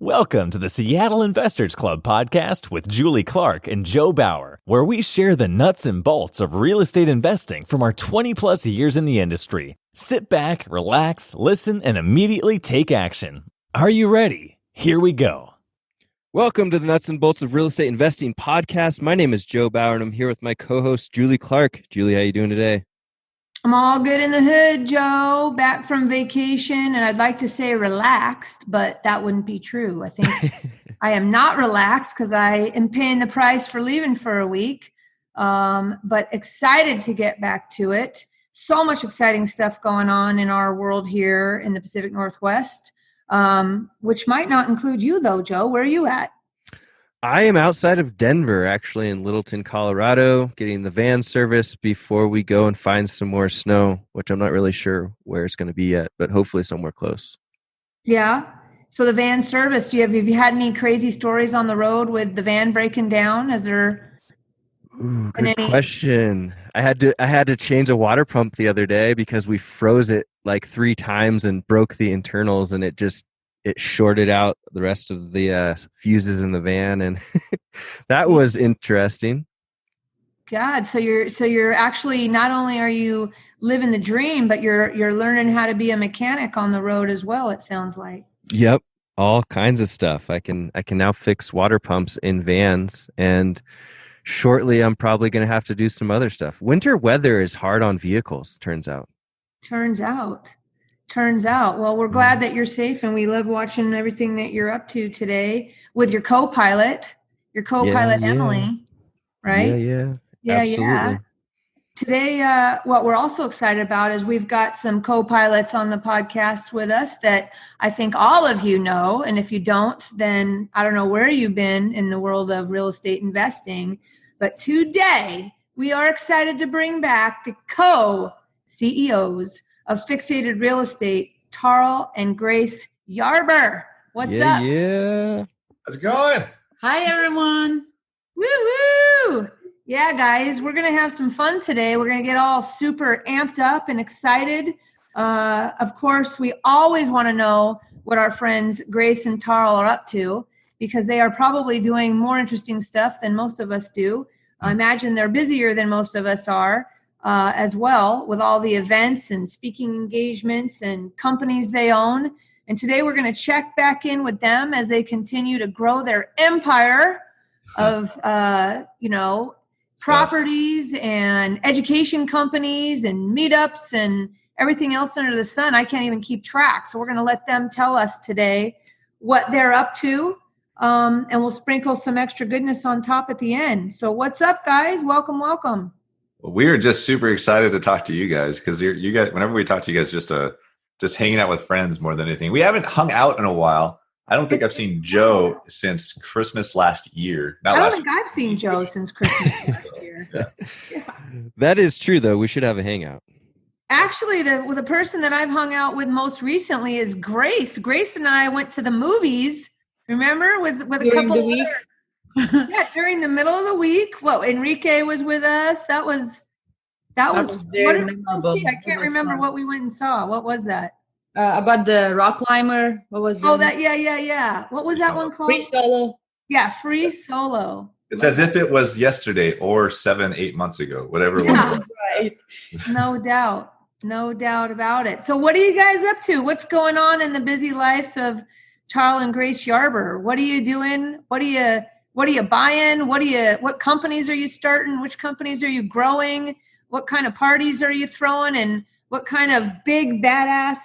Welcome to the Seattle Investors Club podcast with Julie Clark and Joe Bauer, where we share the nuts and bolts of real estate investing from our 20-plus years in the industry. Sit back, relax, listen, and immediately take action. Are you ready? Here we go. Welcome to the Nuts and Bolts of Real Estate Investing podcast. My name is Joe Bauer, and I'm here with my co-host, Julie Clark. Julie, how you doing today? I'm all good in the hood, Joe. Back from vacation, and I'd like to say relaxed, but that wouldn't be true. I think I am not relaxed because I am paying the price for leaving for a week, but excited to get back to it. So much exciting stuff going on in our world here in the Pacific Northwest, which might not include you, though, Joe. Where are you at? I am outside of Denver, actually, in Littleton, Colorado, getting the van service before we go and find some more snow, which I'm not really sure where it's going to be yet, but hopefully somewhere close. Yeah. So the van service, have you had any crazy stories on the road with the van breaking down? Has there been good question. I had to change a water pump the other day because we froze it like 3 times and broke the internals, and it shorted out the rest of the fuses in the van, and that was interesting. God, so you're actually, not only are you living the dream, but you're learning how to be a mechanic on the road as well, it sounds like. Yep, all kinds of stuff. I can now fix water pumps in vans, and shortly I'm probably going to have to do some other stuff. Winter weather is hard on vehicles, turns out. Well, we're glad that you're safe, and we love watching everything that you're up to today with your co-pilot, Emily, right? Yeah. Absolutely. Today, what we're also excited about is we've got some co-pilots on the podcast with us that I think all of you know, and if you don't, then I don't know where you've been in the world of real estate investing, but today we are excited to bring back the co-CEOs of Fixated Real Estate, Tarl and Grace Yarber. What's up? Yeah. How's it going? Hi, everyone. Woo-woo! Yeah, guys, we're going to have some fun today. We're going to get all super amped up and excited. Of course, we always want to know what our friends Grace and Tarl are up to, because they are probably doing more interesting stuff than most of us do. I imagine they're busier than most of us are. As well, with all the events and speaking engagements and companies they own. And today we're going to check back in with them as they continue to grow their empire of, properties and education companies and meetups and everything else under the sun. I can't even keep track. So we're going to let them tell us today what they're up to. And we'll sprinkle some extra goodness on top at the end. So what's up, guys? Welcome. Well, we are just super excited to talk to you guys because you guys, whenever we talk to you guys, just hanging out with friends more than anything. We haven't hung out in a while. I don't think I've seen Joe since Christmas last year. I don't think I've seen Joe since Christmas last year. Yeah. That is true, though. We should have a hangout. Actually, the person that I've hung out with most recently is Grace. Grace and I went to the movies, remember, with a during couple the week. Yeah, during the middle of the week. Well, Enrique was with us. That was what did we go see? I can't remember what we went and saw. What was that? About the rock climber. What was that? Oh, yeah. What was that one called? Free Solo. Yeah, Free Solo. It's as if it was yesterday or 7-8 months ago, whatever it was. Right. No doubt about it. So what are you guys up to? What's going on in the busy lives of Tarl and Grace Yarber? What are you doing? What are you buying? What companies are you starting? Which companies are you growing? What kind of parties are you throwing? And what kind of big badass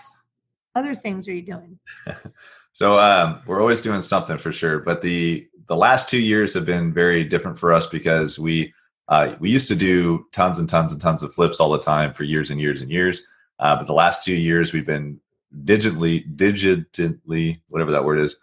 other things are you doing? So we're always doing something for sure. But the last 2 years have been very different for us because we used to do tons and tons and tons of flips all the time for years and years and years. But the last 2 years we've been digitally, whatever that word is,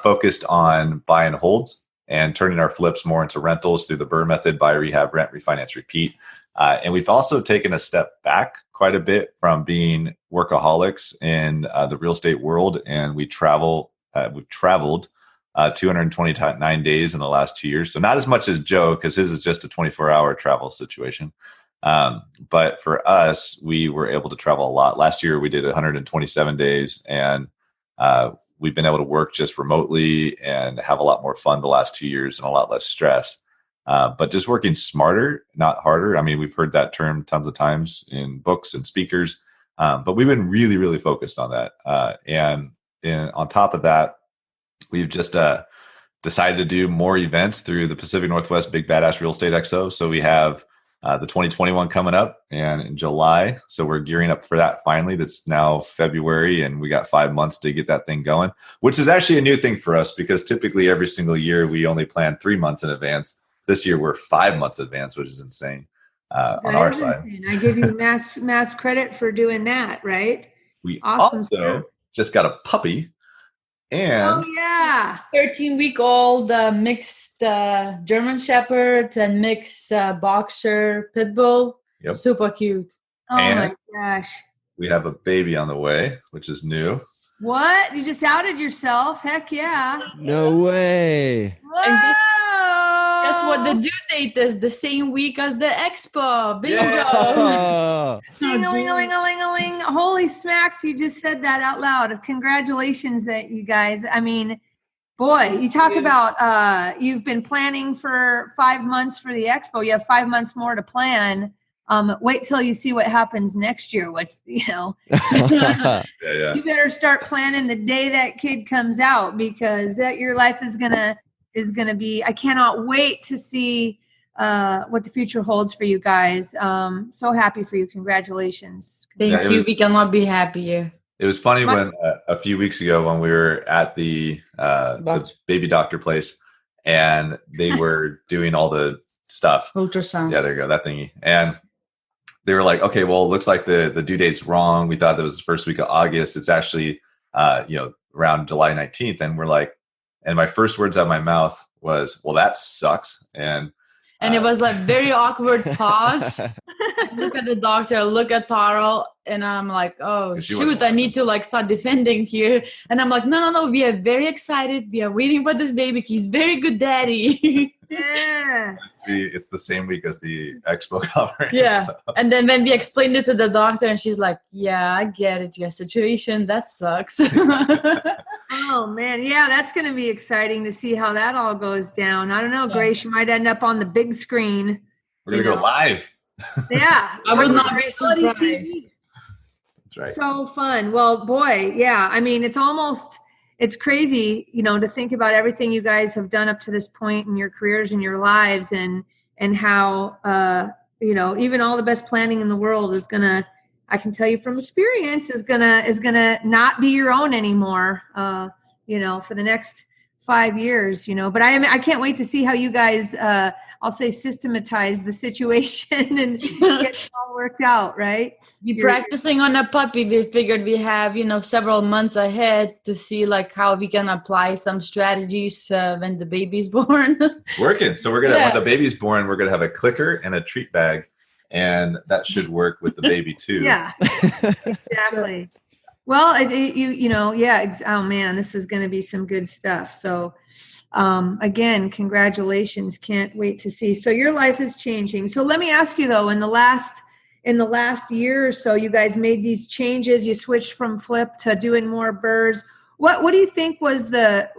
focused on buy and holds and turning our flips more into rentals through the BRRRR method: buy, rehab, rent, refinance, repeat. And we've also taken a step back quite a bit from being workaholics in the real estate world. And we've traveled 229 days in the last 2 years. So not as much as Joe, because his is just a 24-hour travel situation. But for us, we were able to travel a lot. Last year, we did 127 days, and we've been able to work just remotely and have a lot more fun the last 2 years and a lot less stress. But just working smarter, not harder. I mean, we've heard that term tons of times in books and speakers, but we've been really, really focused on that. And on top of that, we've just decided to do more events through the Pacific Northwest Big Badass Real Estate Expo. So we have the 2021 coming up and in July. So we're gearing up for that finally. That's now February, and we got 5 months to get that thing going, which is actually a new thing for us because typically every single year we only plan 3 months in advance. This year we're 5 months in advance, which is insane on our side. I give you mass credit for doing that, right? We awesome also stuff. Just got a puppy. And 13-week-old mixed German Shepherd and mixed Boxer Pit Bull. Yep. Super cute. Oh my gosh. We have a baby on the way, which is new. What? You just outed yourself? Heck yeah. No way. Whoa. Guess what the due date is? The same week as the Expo. Bingo. Yeah. Ling-a-ling-a-ling-a-ling. Holy smacks, you just said that out loud. Congratulations that you guys. I mean, boy, you talk about you've been planning for 5 months for the Expo. You have 5 months more to plan. Wait till you see what happens next year. You better start planning the day that kid comes out because your life is gonna be. I cannot wait to see what the future holds for you guys. So happy for you. Congratulations. Thank you. We cannot be happier. It was funny when a few weeks ago when we were at the baby doctor place and they were doing all the stuff. Ultrasound. Yeah, there you go. That thingy. And they were like, okay, well, it looks like the due date's wrong. We thought it was the first week of August. It's actually, around July 19th. And we're like, and my first words out of my mouth was, well, that sucks. And it was like very awkward pause. I look at the doctor, look at Tarl, and I'm like, oh, shoot, I need to like start defending here. And I'm like, no, we are very excited. We are waiting for this baby. He's very good daddy. Yeah. It's the same week as the Expo conference. Yeah. So. And then when we explained it to the doctor and she's like, yeah, I get it. Your situation, that sucks. Oh man. Yeah. That's going to be exciting to see how that all goes down. I don't know, Grace, you might end up on the big screen. We're going to go live. Yeah. I would not be surprised. That's right. So fun. Well, boy. Yeah. I mean, it's crazy, to think about everything you guys have done up to this point in your careers and your lives and how, even all the best planning in the world is I can tell you from experience, is gonna not be your own anymore, for the next 5 years, but I can't wait to see how you guys, I'll say systematize the situation and get it all worked out, right? Practicing on a puppy, we figured we have, several months ahead to see like how we can apply some strategies when the baby's born. Working. So we're when the baby's born, we're gonna have a clicker and a treat bag, and that should work with the baby too. Yeah, exactly. Well, oh man, this is going to be some good stuff. So again, congratulations. Can't wait to see. So your life is changing. So let me ask you though, in the last year or so, you guys made these changes. You switched from flip to doing more burrs. What do you think was the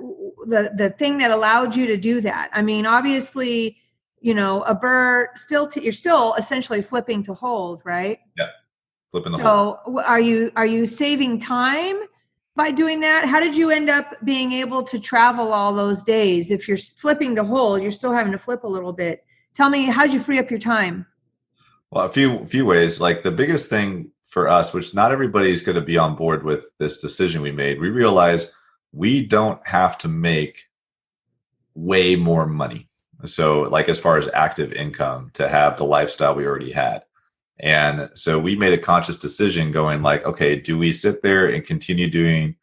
thing that allowed you to do that? I mean, obviously, a burr you're still essentially flipping to hold, right? Yeah. Flipping the hold. So are you saving time by doing that? How did you end up being able to travel all those days? If you're flipping to hold, you're still having to flip a little bit. Tell me, how'd you free up your time? Well, a few ways. Like the biggest thing for us, which not everybody's going to be on board with this decision we made, we realized we don't have to make way more money. So like as far as active income to have the lifestyle we already had. And so we made a conscious decision going like, okay, do we sit there and continue doing,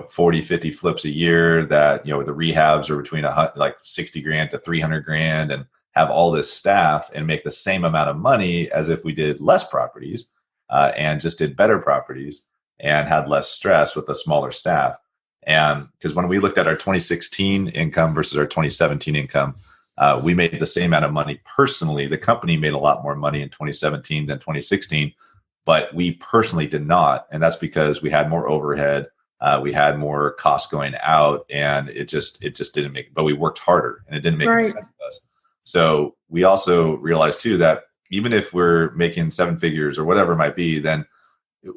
40, 50 flips a year that, the rehabs are between like 60 grand to 300 grand and have all this staff and make the same amount of money as if we did less properties and just did better properties and had less stress with a smaller staff. And because when we looked at our 2016 income versus our 2017 income, we made the same amount of money personally. The company made a lot more money in 2017 than 2016, but we personally did not. And that's because we had more overhead. We had more costs going out, and it just didn't make. But we worked harder, and it didn't make sense to us. So we also realized too that even if we're making 7 figures or whatever it might be, then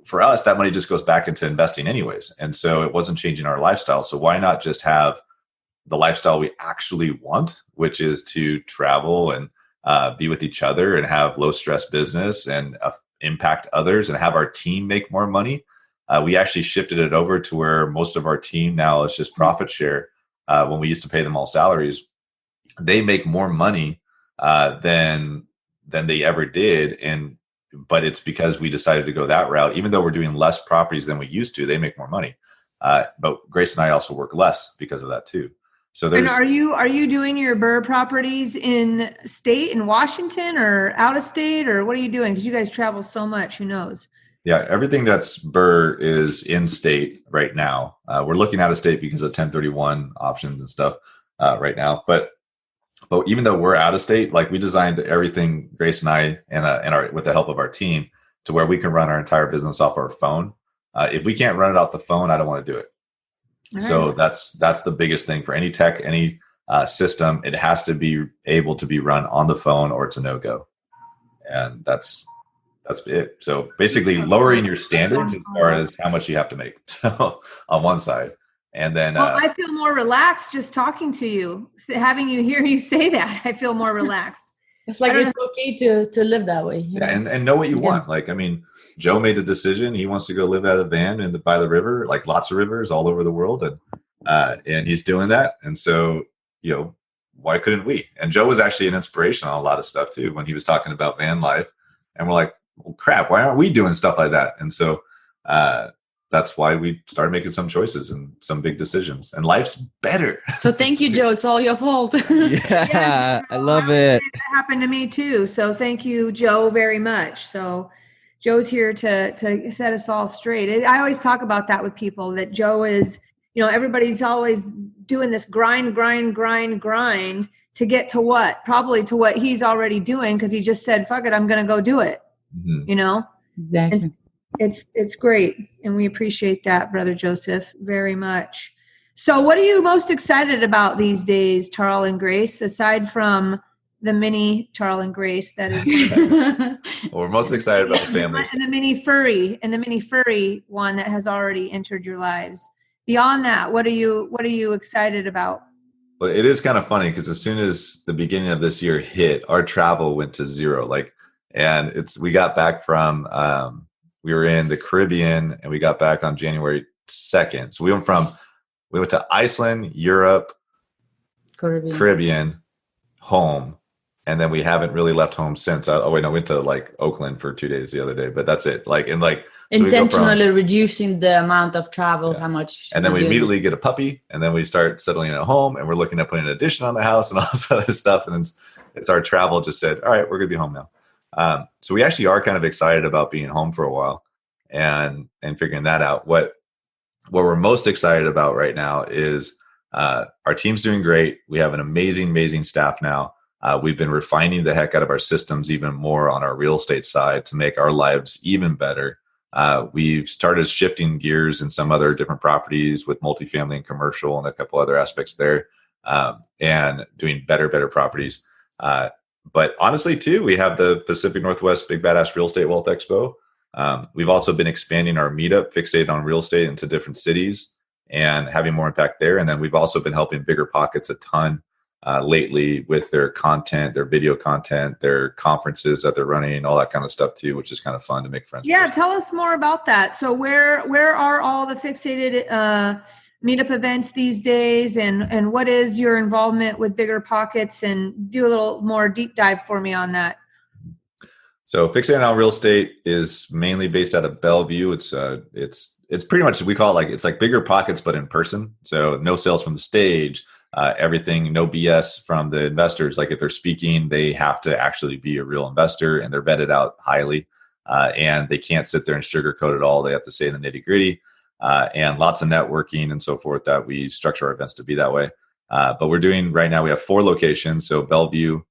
for us that money just goes back into investing anyways. And so it wasn't changing our lifestyle. So why not just have the lifestyle we actually want, which is to travel and be with each other and have low stress business and impact others and have our team make more money. We actually shifted it over to where most of our team now is just profit share. When we used to pay them all salaries, they make more money than they ever did. But it's because we decided to go that route. Even though we're doing less properties than we used to, they make more money. But Grace and I also work less because of that too. So and are you doing your Burr properties in state in Washington or out of state, or what are you doing? Because you guys travel so much. Who knows? Yeah, everything that's Burr is in state right now. We're looking out of state because of 1031 options and stuff right now. But even though we're out of state, like we designed everything, Grace and I, and with the help of our team, to where we can run our entire business off our phone. If we can't run it off the phone, I don't want to do it. Nice. So that's the biggest thing for any tech, any system. It has to be able to be run on the phone, or it's a no-go. And that's it. So basically, lowering your standards as far as how much you have to make. So on one side. And then I feel more relaxed just talking to you, having you hear you say that. I feel more relaxed. It's like it's okay to live that way. Yeah, and know what you want. Like, I mean, Joe made a decision. He wants to go live out of a van by the river, like lots of rivers all over the world, and he's doing that. And so, why couldn't we? And Joe was actually an inspiration on a lot of stuff too when he was talking about van life. And we're like, well, crap, why aren't we doing stuff like that? And so that's why we started making some choices and some big decisions, and life's better. So thank you, Joe. It's all your fault. Yeah, I love it. That happened to me too. So thank you, Joe, very much. So Joe's here to set us all straight. I always talk about that with people, that Joe is, everybody's always doing this grind to get to what? Probably to what he's already doing, because he just said, fuck it, I'm going to go do it. Mm-hmm. Exactly. It's great. And we appreciate that, Brother Joseph, very much. So what are you most excited about these days, Tarl and Grace, aside from the mini Tarl and Grace that is well, we're most excited about the families. And the mini furry one that has already entered your lives. Beyond that, what are you excited about? Well, it is kind of funny because as soon as the beginning of this year hit, our travel went to zero. We got back from we were in the Caribbean, and we got back on January 2nd. So we went to Iceland, Europe, Caribbean, home. And then we haven't really left home since. I went to Oakland for 2 days the other day, but that's it. Intentionally reducing the amount of travel, how much. And then we immediately get a puppy, and then we start settling at home, and we're looking at putting an addition on the house and all this other stuff. And it's our travel just said, all right, we're going to be home now. So we actually are kind of excited about being home for a while and figuring that out. What we're most excited about right now is our team's doing great. We have an amazing staff now. We've been refining the heck out of our systems even more on our real estate side to make our lives even better. We've started shifting gears in some other different properties with multifamily and commercial and a couple other aspects there, and doing better properties. But honestly, too, we have the Pacific Northwest Big Badass Real Estate Wealth Expo. We've also been expanding our meetup fixated on real estate into different cities and having more impact there. And then we've also been helping Bigger Pockets a ton lately with their content, their video content, their conferences that they're running, all that kind of stuff too, which is kind of fun to make friends. Yeah, tell us more about that. So where are all the fixated meetup events these days, and what is your involvement with Bigger Pockets, and do a little more deep dive for me on that. So Fixated on Real Estate is mainly based out of Bellevue. It's pretty much, we call it it's like Bigger Pockets, but in person. So no sales from the stage, everything, no BS from the investors. Like if they're speaking, they have to actually be a real investor, and they're vetted out highly, and they can't sit there and sugarcoat it all. They have to say the nitty gritty. And lots of networking and so forth, that we structure our events to be that way. But we're doing right now, we have 4 locations. So Bellevue,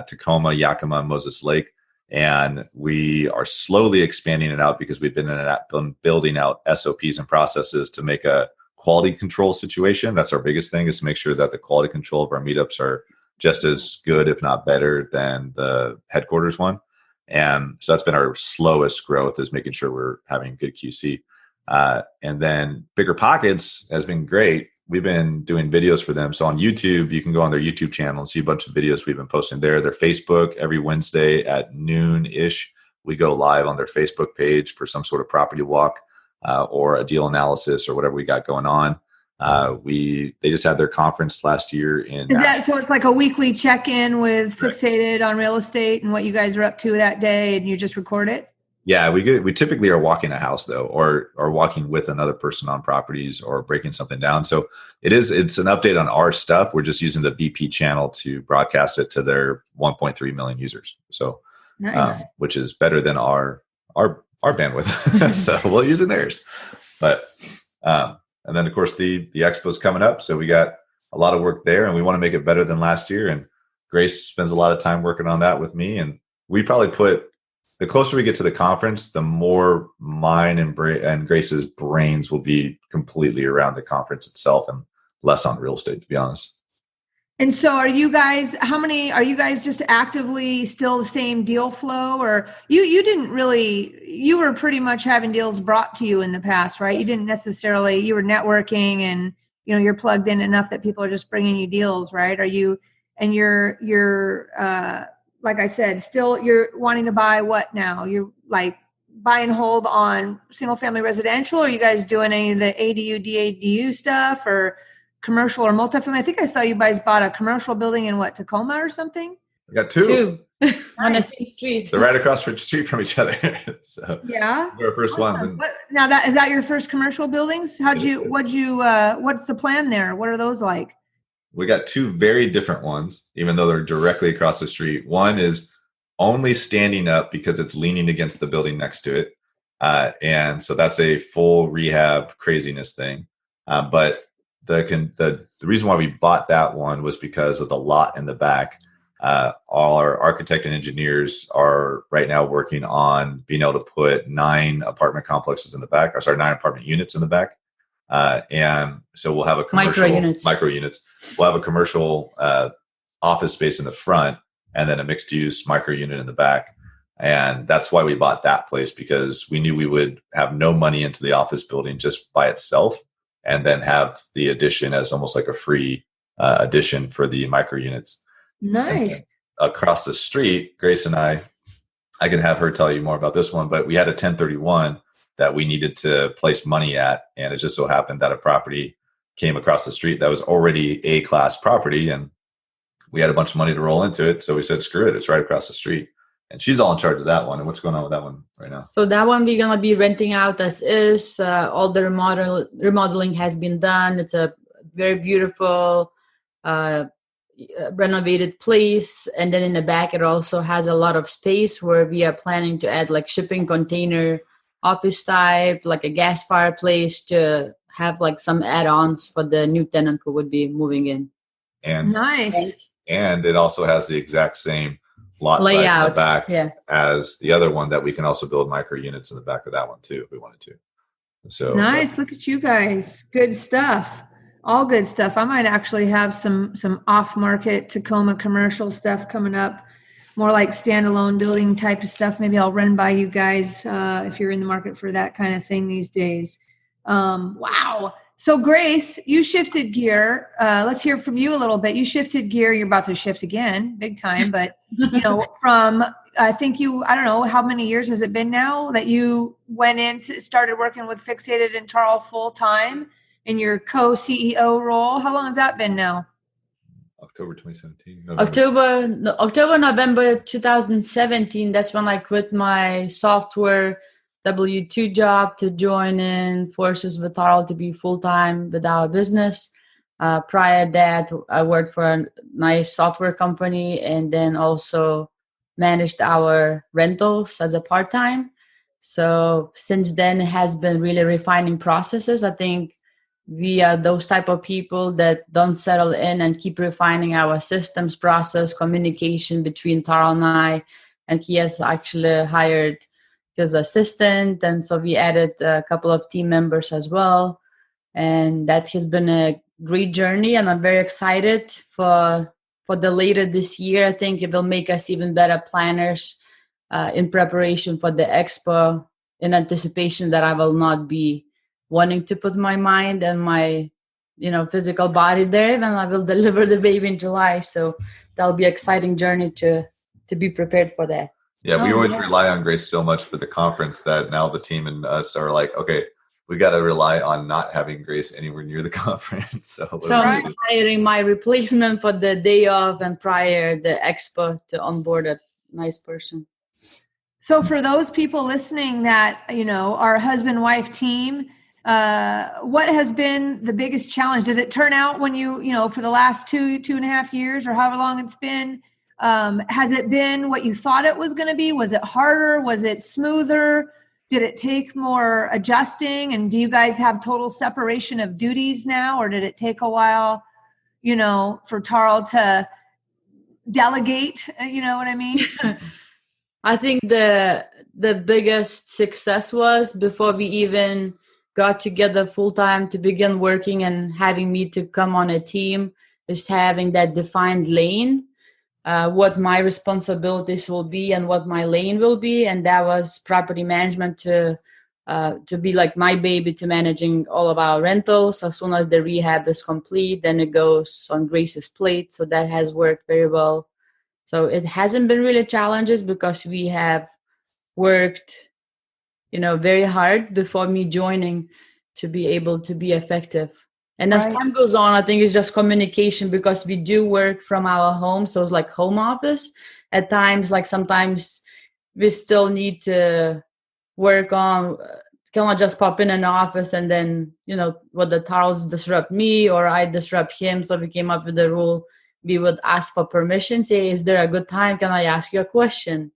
Tacoma, Yakima, Moses Lake. And we are slowly expanding it out because we've been building out SOPs and processes to make a quality control situation. That's our biggest thing, is to make sure that the quality control of our meetups are just as good, if not better, than the headquarters one. And so that's been our slowest growth, is making sure we're having good QC. And then Bigger Pockets has been great. We've been doing videos for them. So on YouTube, you can go on their YouTube channel and see a bunch of videos we've been posting there. Their Facebook, every Wednesday at noon-ish, we go live on their Facebook page for some sort of property walk or a deal analysis or whatever we got going on. They just had their conference last year in. So it's like a weekly check-in with Fixated on real estate and what you guys are up to that day, and you just record it? Yeah, we typically are walking a house though, or walking with another person on properties or breaking something down. So it's an update on our stuff. We're just using the BP channel to broadcast it to their 1.3 million users. So, nice. Which is better than our bandwidth. So we'll use theirs. But and then of course the Expo's coming up, so we got a lot of work there, and we want to make it better than last year. And Grace spends a lot of time working on that with me, and we probably the closer we get to the conference, the more mine and Grace's brains will be completely around the conference itself and less on real estate, to be honest. And so are you guys just actively still the same deal flow, or you were pretty much having deals brought to you in the past, right? You didn't necessarily, you were networking and, you're plugged in enough that people are just bringing you deals, right? Are you, and you're like I said, still you're wanting to buy what now? You're like buy and hold on single family residential? Or are you guys doing any of the ADU, DADU stuff or commercial or multifamily? I think I saw you guys bought a commercial building in Tacoma or something? We got two. On the same street. They're right across the street from each other. So yeah, we're our first ones. And now is that your first commercial buildings? What's the plan there? What are those like? We got two very different ones, even though they're directly across the street. One is only standing up because it's leaning against the building next to it. And so that's a full rehab craziness thing. But the reason why we bought that one was because of the lot in the back. All our architect and engineers are right now working on being able to put 9 apartment units in the back. And so we'll have a commercial micro units. We'll have a commercial office space in the front, and then a mixed use micro unit in the back. And that's why we bought that place, because we knew we would have no money into the office building just by itself, and then have the addition as almost like a free addition for the micro units. Nice. Across the street, Grace and I can have her tell you more about this one, but we had a 1031 that we needed to place money at. And it just so happened that a property came across the street that was already A-class property, and we had a bunch of money to roll into it. So we said, screw it, it's right across the street. And she's all in charge of that one. And what's going on with that one right now? So that one we're going to be renting out as is. All the remodeling has been done. It's a very beautiful renovated place. And then in the back, it also has a lot of space where we are planning to add like shipping container, office type, like a gas fireplace, to have like some add-ons for the new tenant who would be moving in. And nice. And it also has the exact same lot layout size in the back as the other one, that we can also build micro units in the back of that one too, if we wanted to. So nice. Look at you guys. Good stuff. All good stuff. I might actually have some off-market Tacoma commercial stuff coming up, more like standalone building type of stuff. Maybe I'll run by you guys if you're in the market for that kind of thing these days. Wow. So Grace, you shifted gear. Let's hear from you a little bit. You shifted gear. You're about to shift again, big time. But, from, I don't know, how many years has it been now that you started working with Fixated and Tarl full time in your co-CEO role? How long has that been now? October 2017. October, November 2017. That's when I quit my software W-2 job to join in forces with Tarl to be full-time with our business. Prior that, I worked for a nice software company, and then also managed our rentals as a part-time. So since then, it has been really refining processes. I think we are those type of people that don't settle in and keep refining our systems, process, communication between Tarl and I, and he has actually hired his assistant, and so we added a couple of team members as well, and that has been a great journey, and I'm very excited for the later this year. I think it will make us even better planners in preparation for the expo, in anticipation that I will not be wanting to put my mind and my physical body there when I will deliver the baby in July. So that'll be an exciting journey to be prepared for that. Yeah, we always rely on Grace so much for the conference that now the team and us are like, okay, we got to rely on not having Grace anywhere near the conference. So I'm hiring my replacement for the day of and prior the expo to onboard a nice person. So for those people listening that, our husband-wife team, what has been the biggest challenge? Does it turn out when for the last 2.5 years or however long it's been, has it been what you thought it was going to be? Was it harder? Was it smoother? Did it take more adjusting? And do you guys have total separation of duties now? Or did it take a while, for Tarl to delegate? You know what I mean? I think the biggest success was before we even got together full time to begin working and having me to come on a team, is having that defined lane, what my responsibilities will be and what my lane will be. And that was property management to be like my baby, to managing all of our rentals. As soon as the rehab is complete, then it goes on Grace's plate. So that has worked very well. So it hasn't been really challenges because we have worked, very hard before me joining to be able to be effective. And as time goes on, I think it's just communication, because we do work from our home. So it's like home office at times. Like sometimes we still need to work on, cannot just pop in an office and then, what the Tarls disrupt me or I disrupt him. So we came up with the rule. We would ask for permission, say, is there a good time? Can I ask you a question?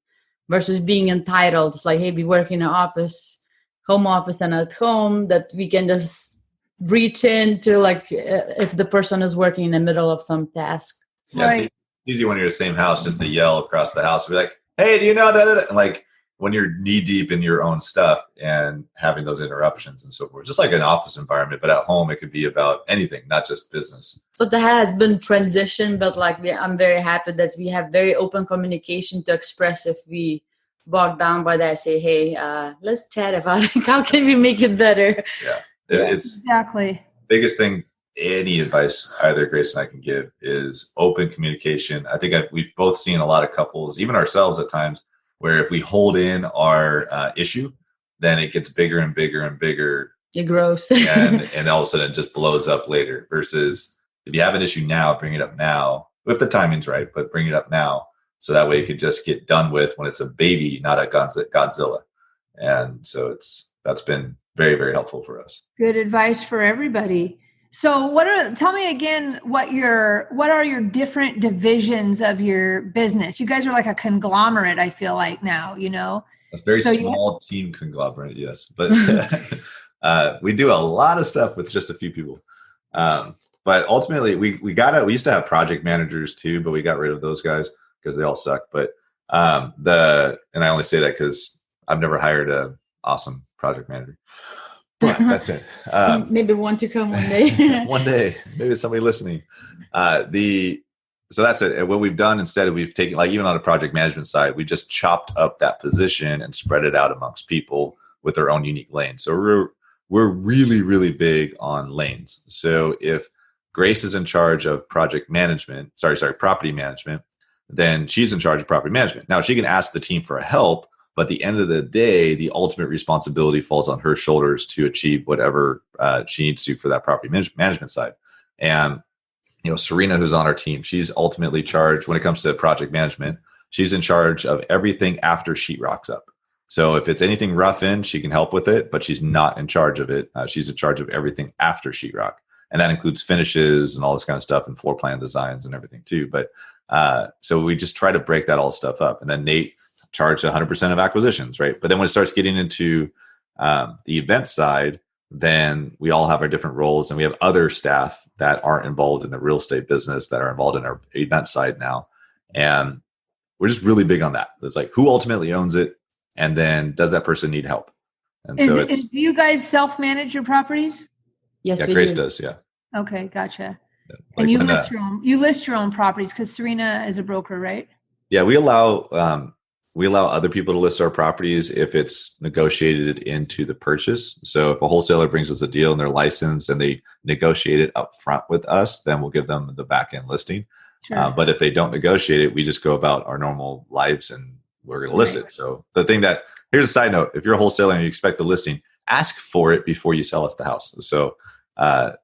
Versus being entitled. It's like, hey, we work in an office, home office and at home, that we can just reach into, like, if the person is working in the middle of some task. Yeah, it's easy when you're in the same house just to yell across the house. Be like, hey, do you know that? And like when you're knee deep in your own stuff and having those interruptions and so forth, just like an office environment, but at home, it could be about anything, not just business. So that has been transition, but I'm very happy that we have very open communication to express if we bog down by that, say, hey, let's chat about it. How can we make it better? Yeah, it's exactly biggest thing. Any advice either Grace and I can give is open communication. I think we've both seen a lot of couples, even ourselves at times, where if we hold in our issue, then it gets bigger and bigger and bigger. It grows. and all of a sudden it just blows up later. Versus if you have an issue now, bring it up now. If the timing's right, but bring it up now. So that way it could just get done with when it's a baby, not a Godzilla. And so that's been very, very helpful for us. Good advice for everybody. So tell me again, what are your different divisions of your business? You guys are like a conglomerate, I feel like now, It's a very small team conglomerate, yes. But we do a lot of stuff with just a few people. But ultimately we used to have project managers too, but we got rid of those guys because they all suck. But and I only say that because I've never hired an awesome project manager. But that's it. Maybe want to come one day. One day, maybe somebody listening. So that's it. What we've done instead, we've taken, like, even on a project management side, we just chopped up that position and spread it out amongst people with their own unique lane. So we're really, really big on lanes. So if Grace is in charge of property management, then she's in charge of property management. Now she can ask the team for help, but at the end of the day, the ultimate responsibility falls on her shoulders to achieve whatever she needs to for that property management side. And, Serena, who's on our team, she's ultimately charged when it comes to project management. She's in charge of everything after sheetrock's up. So if it's anything rough in, she can help with it, but she's not in charge of it. She's in charge of everything after sheetrock. And that includes finishes and all this kind of stuff and floor plan designs and everything too. But so we just try to break that all stuff up. And then Nate charged 100% of acquisitions, right? But then when it starts getting into the event side, then we all have our different roles, and we have other staff that aren't involved in the real estate business that are involved in our event side now. And we're just really big on that. It's like, who ultimately owns it? And then does that person need help? And do you guys self-manage your properties? Yes, yeah, Grace does. Yeah. Okay, gotcha. Like and you list your own properties because Serena is a broker, right? Yeah, we allow other people to list our properties if it's negotiated into the purchase. So if a wholesaler brings us a deal and they're licensed and they negotiate it up front with us, then we'll give them the back end listing. Sure. But if they don't negotiate it, we just go about our normal lives and we're going to list it. So here's a side note. If you're a wholesaler and you expect the listing, ask for it before you sell us the house. So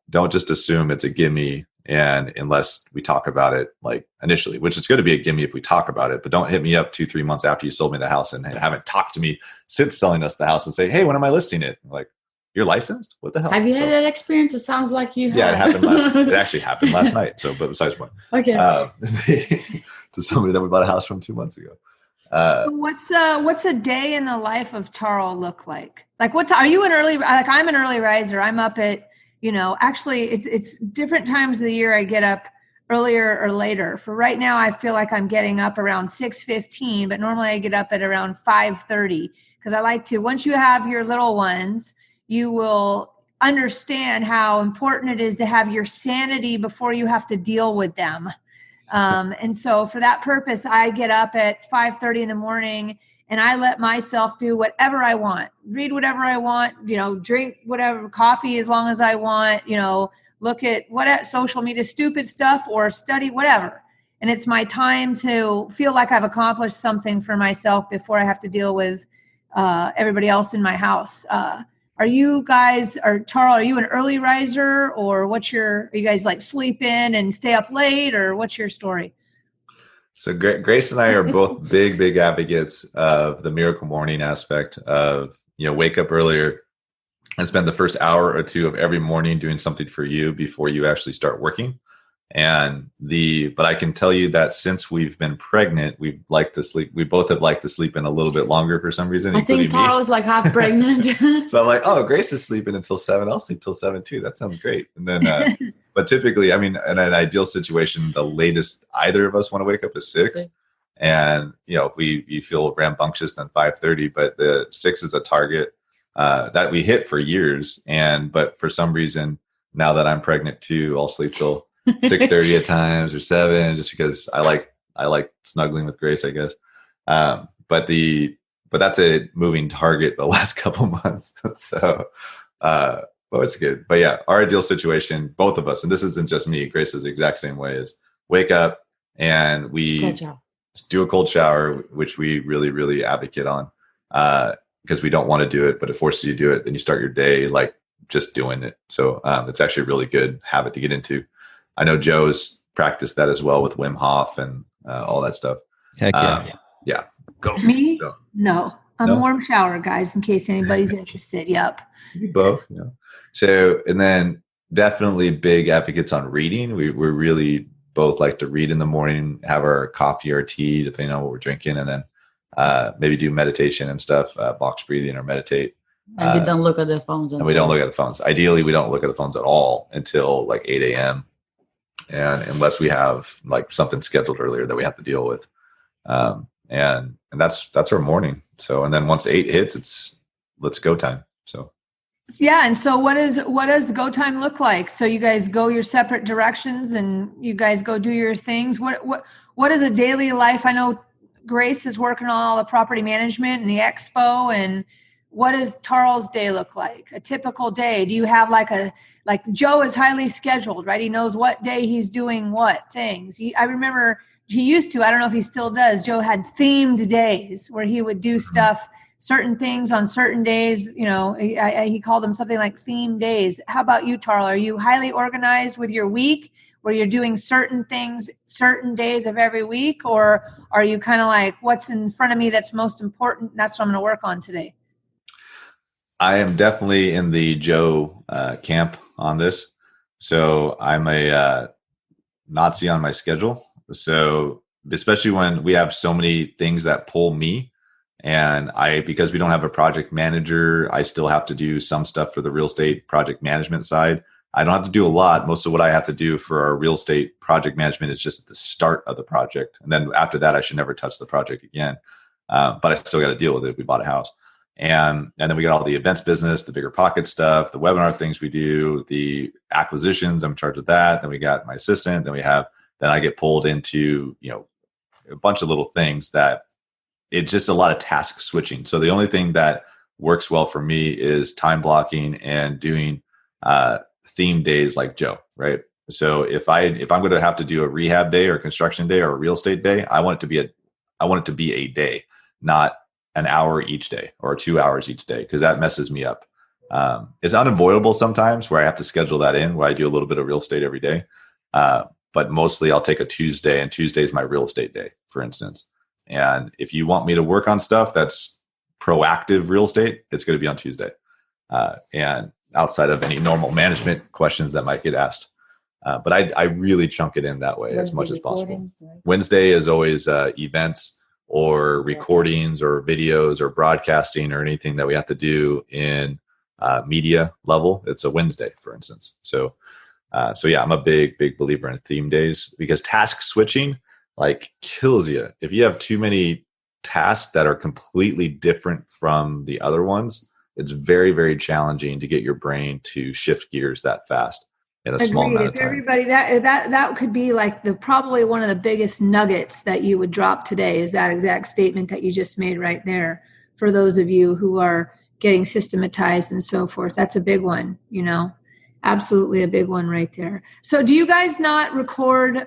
don't just assume it's a gimme. And unless we talk about it like initially, which it's going to be a gimme if we talk about it, but don't hit me up 2-3 months after you sold me the house and haven't talked to me since selling us the house and say, hey, when am I listing it? I'm like, you're licensed? What the hell? Have you had that experience? It sounds like you have. Yeah, it actually happened last night. So, but besides point. Okay. To somebody that we bought a house from 2 months ago. So what's a day in the life of Tarl look like? Like are you an early, like I'm an early riser. I'm up at, actually it's different times of the year I get up earlier or later. For right now, I feel like I'm getting up around 6:15, but normally I get up at around 5:30 because I like to, once you have your little ones, you will understand how important it is to have your sanity before you have to deal with them. And so for that purpose, I get up at 5:30 in the morning and I let myself do whatever I want, read whatever I want, drink whatever coffee as long as I want, look at social media, stupid stuff, or study whatever. And it's my time to feel like I've accomplished something for myself before I have to deal with everybody else in my house. Are you guys, Tarl, are you an early riser, or are you guys like sleep in and stay up late, or what's your story? So Grace and I are both big advocates of the miracle morning aspect of, wake up earlier and spend the first hour or two of every morning doing something for you before you actually start working. But I can tell you that since we've been pregnant, we both have liked to sleep in a little bit longer for some reason. I think Tarl was like half pregnant. So I'm like, oh, Grace is sleeping until 7. I'll sleep till 7 too. That sounds great. And then, but typically, I mean, in an ideal situation, the latest either of us want to wake up is 6. Okay. And, we feel rambunctious than 5:30, but the 6 is a target that we hit for years. But for some reason, now that I'm pregnant too, I'll sleep till 6:30 at times or 7, just because I like snuggling with Grace, I guess. But that's a moving target the last couple months. So, it's good. But yeah, our ideal situation, both of us, and this isn't just me, Grace is the exact same way, is wake up and we do a cold shower, which we really, really advocate on, because we don't want to do it, but it forces you to do it. Then you start your day like just doing it. So it's actually a really good habit to get into. I know Joe's practiced that as well with Wim Hof and all that stuff. Heck yeah. Yeah. Go. Me? Go. No. I'm warm shower, guys, in case anybody's interested. Yep. Both. Yeah. So, and then definitely big advocates on reading. We're really both like to read in the morning, have our coffee or tea, depending on what we're drinking, and then maybe do meditation and stuff, box breathing or meditate. And we don't look at the phones. And we don't look at the phones. Ideally, we don't look at the phones at all until like 8 a.m. And unless we have like something scheduled earlier that we have to deal with. And that's our morning. So, and then once 8 hits, let's go time. So. Yeah. And so what does the go time look like? So you guys go your separate directions and you guys go do your things. What is a daily life? I know Grace is working on all the property management and the expo, and what does Tarl's day look like? A typical day. Do you have like Joe is highly scheduled, right? He knows what day he's doing what things. I remember he used to, I don't know if he still does, Joe had themed days where he would do stuff, certain things on certain days. He called them something like theme days. How about you, Tarl? Are you highly organized with your week where you're doing certain things, certain days of every week? Or are you kind of like, what's in front of me that's most important? That's what I'm going to work on today. I am definitely in the Joe camp on this. So I'm a Nazi on my schedule. So especially when we have so many things that pull me, and because we don't have a project manager, I still have to do some stuff for the real estate project management side. I don't have to do a lot. Most of what I have to do for our real estate project management is just at the start of the project. And then after that, I should never touch the project again. But I still got to deal with it if we bought a house. And then we got all the events business, the bigger pocket stuff, the webinar things we do, the acquisitions. I'm in charge of that. Then we got my assistant. Then I get pulled into, a bunch of little things that it's just a lot of task switching. So the only thing that works well for me is time blocking and doing theme days like Joe, right? So if I'm going to have to do a rehab day or a construction day or a real estate day, I want it to be a day, not an hour each day or 2 hours each day, because that messes me up. It's unavoidable sometimes where I have to schedule that in, where I do a little bit of real estate every day. But mostly I'll take a Tuesday, and Tuesday is my real estate day, for instance. And if you want me to work on stuff that's proactive real estate, it's going to be on Tuesday. And outside of any normal management questions that might get asked. But I really chunk it in that way as much as possible. Right? Wednesday is always events or recordings or videos or broadcasting or anything that we have to do in media level. It's a Wednesday, for instance. So yeah, I'm a big believer in theme days, because task switching kills you. If you have too many tasks that are completely different from the other ones, it's very, very challenging to get your brain to shift gears that fast in a small amount of time. Everybody, that could be probably one of the biggest nuggets that you would drop today, is that exact statement that you just made right there. For those of you who are getting systematized and so forth, that's a big one, absolutely a big one right there. So do you guys not record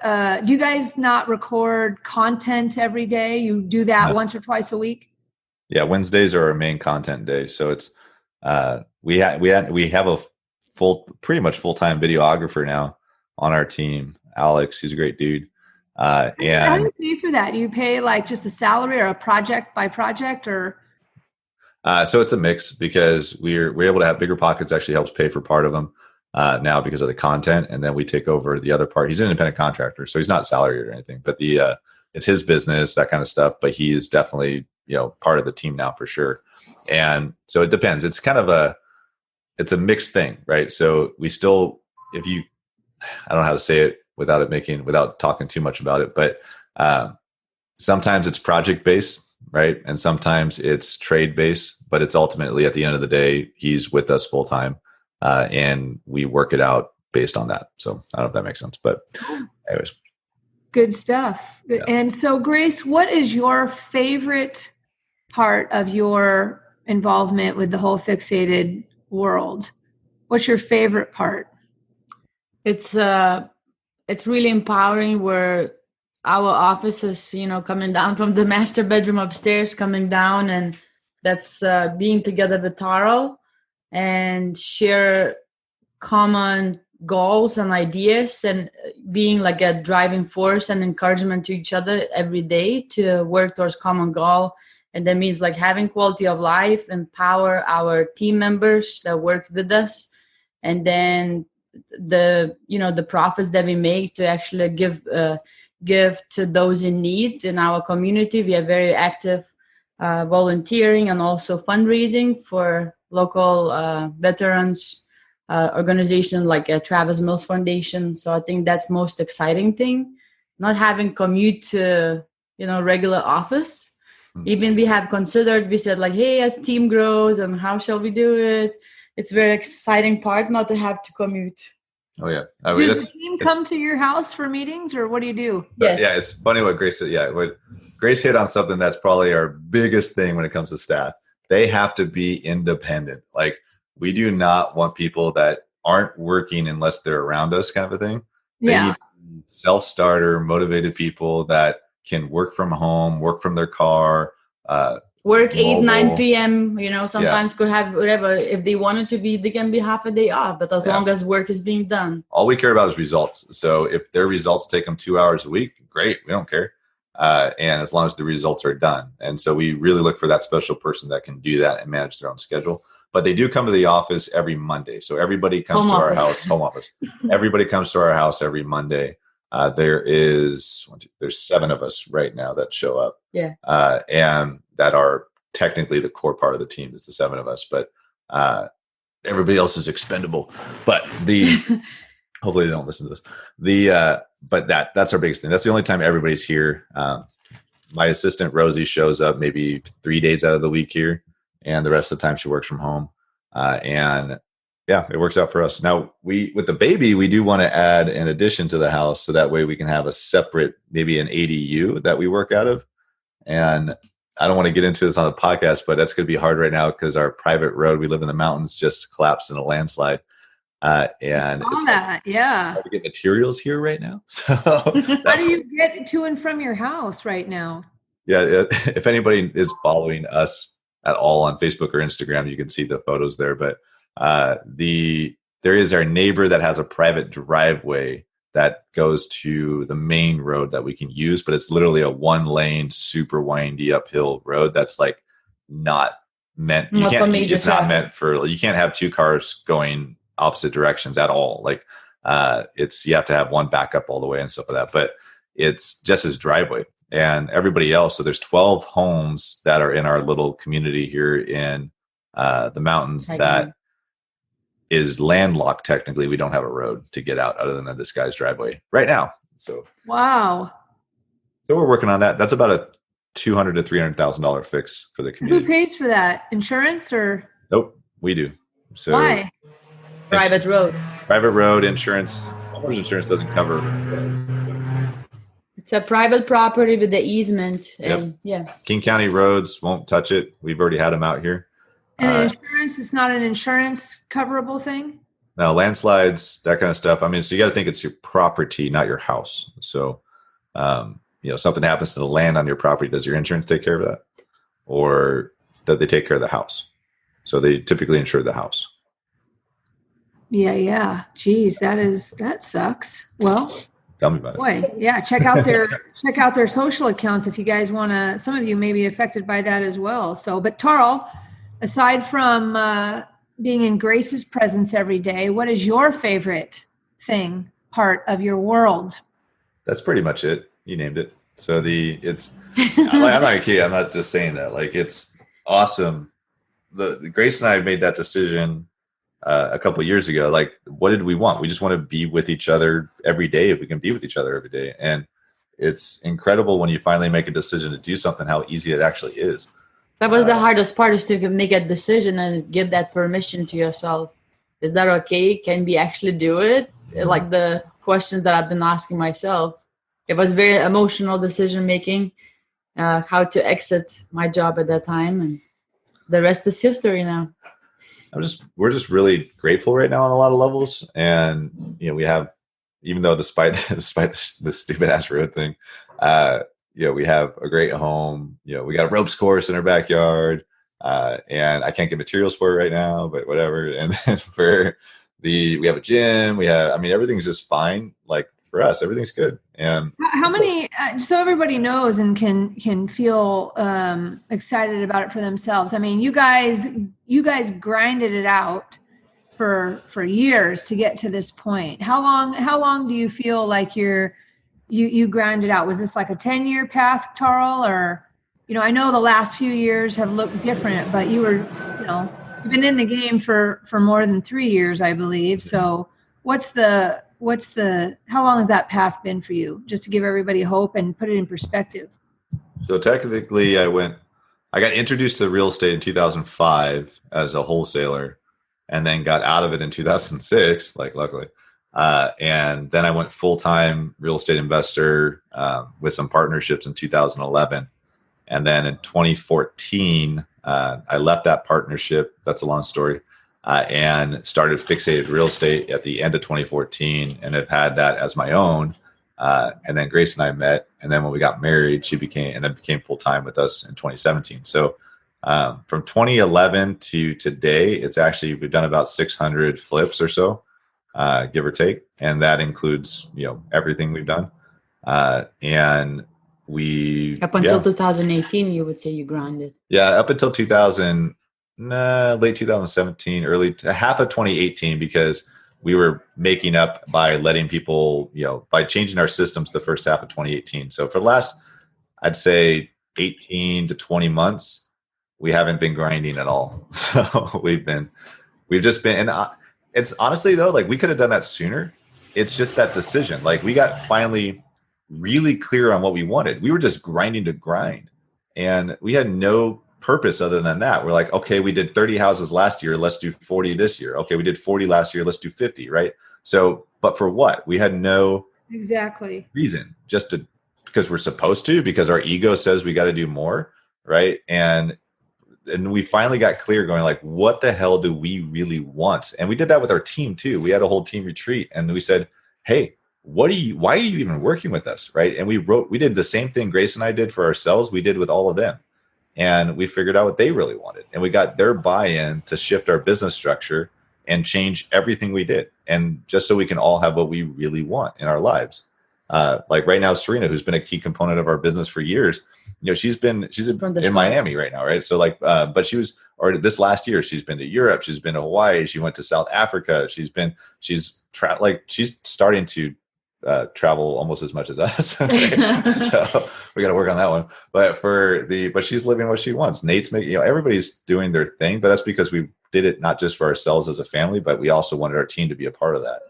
content every day? You do that once or twice a week? Yeah, Wednesdays are our main content day. So it's we have a pretty much full-time videographer now on our team, Alex. He's a great dude. And how do you pay for that? Do you pay just a salary or a project by project, or? So it's a mix, because we're able to have Bigger Pockets actually helps pay for part of them now because of the content, and then we take over the other part. He's an independent contractor, so he's not salaried or anything, but it's his business, that kind of stuff. But he is definitely part of the team now for sure. And so it depends. It's kind of it's a mixed thing, right? So we still, I don't know how to say it without talking too much about it, but sometimes it's project based, right? And sometimes it's trade based, but it's ultimately at the end of the day, he's with us full time, and we work it out based on that. So I don't know if that makes sense, but anyways. Good stuff. Yeah. And so, Grace, what is your favorite part of your involvement with the whole fixated world? What's your favorite part? It's really empowering, where our office is, coming down from the master bedroom upstairs, coming down, and that's being together with Tarl and share common goals and ideas, and being a driving force and encouragement to each other every day to work towards common goal. And that means having quality of life, empower our team members that work with us, and then the profits that we make to actually give to those in need in our community. We are very active volunteering and also fundraising for local veterans organization like Travis Mills Foundation. So I think that's most exciting thing, not having commute to regular office. Even we have considered, we said hey, as team grows and how shall we do it? It's very exciting part not to have to commute. Oh yeah. Does the team come to your house for meetings, or what do you do? Yes. Yeah, it's funny what Grace said. Yeah, Grace hit on something that's probably our biggest thing when it comes to staff. They have to be independent. We do not want people that aren't working unless they're around us, kind of a thing. They need self-starter, motivated people that can work from home, work from their car, work 8-9 p.m. Sometimes could have whatever. If they wanted to be, they can be half a day off, but as long as work is being done. All we care about is results. So if their results take them 2 hours a week, great, we don't care. And as long as the results are done. And so we really look for that special person that can do that and manage their own schedule. But they do come to the office every Monday. So everybody comes to our house, home office. Everybody comes to our house every Monday. There's 7 of us right now that show up. Yeah. And that are technically the core part of the team is the 7 of us. But everybody else is expendable. But hopefully they don't listen to this. But that's our biggest thing. That's the only time everybody's here. My assistant Rosie shows up maybe 3 days out of the week here, and the rest of the time she works from home. And yeah, it works out for us. Now with the baby, we do want to add an addition to the house, so that way we can have a separate, maybe an ADU that we work out of. And I don't want to get into this on the podcast, but that's going to be hard right now because our private road, we live in the mountains, just collapsed in a landslide. And it's hard to get materials here right now. So how do you get to and from your house right now? Yeah, if anybody is following us at all on Facebook or Instagram, you can see the photos there. But there is our neighbor that has a private driveway that goes to the main road that we can use, but it's literally a 1-lane, super windy uphill road that's like not meant. It's not meant for. You can't have two cars going opposite directions at all. Like you have to have one backup all the way and stuff like that. But it's just his driveway and everybody else. So there's 12 homes that are in our little community here in the mountains that is landlocked. Technically, we don't have a road to get out other than this guy's driveway right now. So wow. So we're working on that. That's about a $200,000 to $300,000 fix for the community. Who pays for that? Insurance or? Nope, we do. So why? Private road insurance. Homeowners insurance doesn't cover. It's a private property with the easement. And King County roads won't touch it. We've already had them out here. And insurance, it's not an insurance coverable thing? No, landslides, that kind of stuff. I mean, so you got to think it's your property, not your house. So, something happens to the land on your property. Does your insurance take care of that? Or do they take care of the house? So they typically insure the house. Yeah. Geez, that sucks. Well, tell me about it. Yeah. Check out their social accounts if you guys want to. Some of you may be affected by that as well. So, but Tarl, aside from being in Grace's presence every day, what is your favorite part of your world? That's pretty much it. You named it. So I'm not kidding. I'm not just saying that. Like, it's awesome. The Grace and I made that decision a couple of years ago. Like, what did we want? We just want to be with each other every day if we can be with each other every day. And it's incredible when you finally make a decision to do something, how easy it actually is. That was the hardest part, is to make a decision and give that permission to yourself. Is that okay? Can we actually do it? Like the questions that I've been asking myself. It was very emotional decision making, how to exit my job at that time. And the rest is history now. We're just really grateful right now on a lot of levels. And, we have, even though despite the stupid ass road thing, we have a great home. We got a ropes course in our backyard, and I can't get materials for it right now, but whatever. And then we have a gym. Everything's just fine. Like, for us, everything's good. And how many? So everybody knows and can feel excited about it for themselves. I mean, you guys grinded it out for years to get to this point. How long do you feel like you grinded out? Was this like a 10-year path, Tarl, or I know the last few years have looked different, but you've been in the game for more than 3 years, I believe. So how long has that path been for you? Just to give everybody hope and put it in perspective. So technically I got introduced to real estate in 2005 as a wholesaler, and then got out of it in 2006, like, luckily. And then I went full-time real estate investor with some partnerships in 2011. And then in 2014, I left that partnership. That's a long story. And started Fixated Real Estate at the end of 2014, and have had that as my own. And then Grace and I met, and then when we got married, she became full-time with us in 2017. So from 2011 to today, we've done about 600 flips or so, give or take. And that includes, everything we've done. And we... Up until 2018, you would say you grinded. Yeah, up until late 2017, half of 2018, because we were making up by letting people, by changing our systems the first half of 2018. So for the last, I'd say 18 to 20 months, we haven't been grinding at all. So we've we've just been, and it's honestly though, like we could have done that sooner. It's just that decision. Like we got finally really clear on what we wanted. We were just grinding to grind, and we had no purpose other than that. We're like, okay, we did 30 houses last year. Let's do 40 this year. Okay, we did 40 last year. Let's do 50, right? So, but for what? We had no reason, just because we're supposed to, because our ego says we got to do more, right? And we finally got clear going like, what the hell do we really want? And we did that with our team too. We had a whole team retreat, and we said, hey, why are you even working with us? Right. And we did the same thing Grace and I did for ourselves. We did with all of them, and we figured out what they really wanted, and we got their buy-in to shift our business structure and change everything we did. And just so we can all have what we really want in our lives. Like right now, Serena, who's been a key component of our business for years, she's in Miami right now. Right. So like, but this last year, she's been to Europe, she's been to Hawaii, she went to South Africa. She's starting to travel almost as much as us. So we got to work on that one. But she's living what she wants. Nate's making, everybody's doing their thing, but that's because we did it not just for ourselves as a family, but we also wanted our team to be a part of that.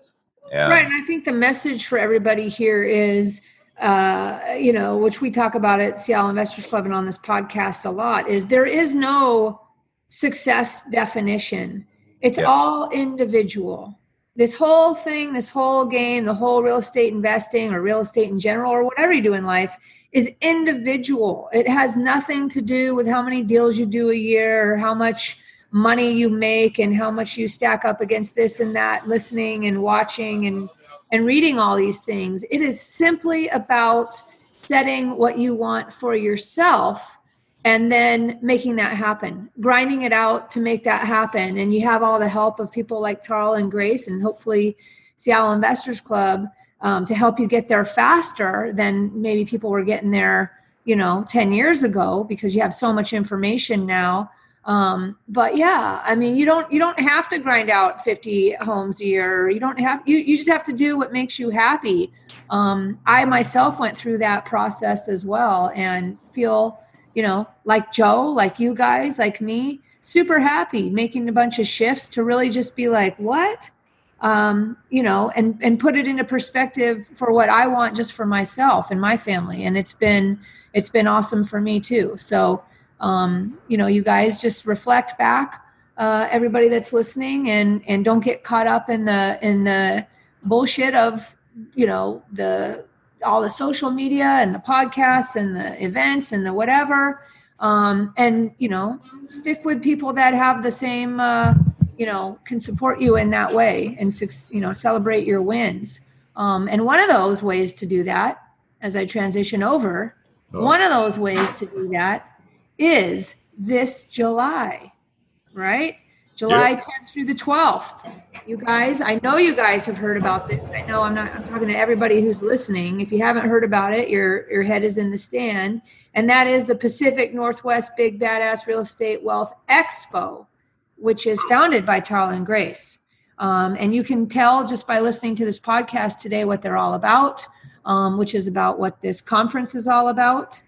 Right. And I think the message for everybody here is, which we talk about at Seattle Investors Club and on this podcast a lot, is there is no success definition. It's all individual. This whole thing, this whole game, the whole real estate investing or real estate in general, or whatever you do in life, is individual. It has nothing to do with how many deals you do a year or how much money you make and how much you stack up against this and that, listening and watching and reading all these things. It is simply about setting what you want for yourself and then making that happen, grinding it out to make that happen. And you have all the help of people like Tarl and Grace and hopefully Seattle Investors Club to help you get there faster than maybe people were getting there, 10 years ago, because you have so much information now. But yeah, I mean, you don't have to grind out 50 homes a year. You just have to do what makes you happy. I myself went through that process as well and feel, like Joe, like you guys, like me, super happy making a bunch of shifts to really just be like, what? And put it into perspective for what I want just for myself and my family. And it's been awesome for me too. So, you guys just reflect back, everybody that's listening and don't get caught up in the bullshit of, all the social media and the podcasts and the events and the whatever. And stick with people that have the same, can support you in that way and, celebrate your wins. And one of those ways to do that, as I transition over, one of those ways to do that is this July, right? July 10th through the 12th. You guys, I know you guys have heard about this. I know I'm talking to everybody who's listening. If you haven't heard about it, your head is in the stand. And that is the Pacific Northwest Big Badass Real Estate Wealth Expo, which is founded by Tarl and Grace. And you can tell just by listening to this podcast today what they're all about, which is about what this conference is all about.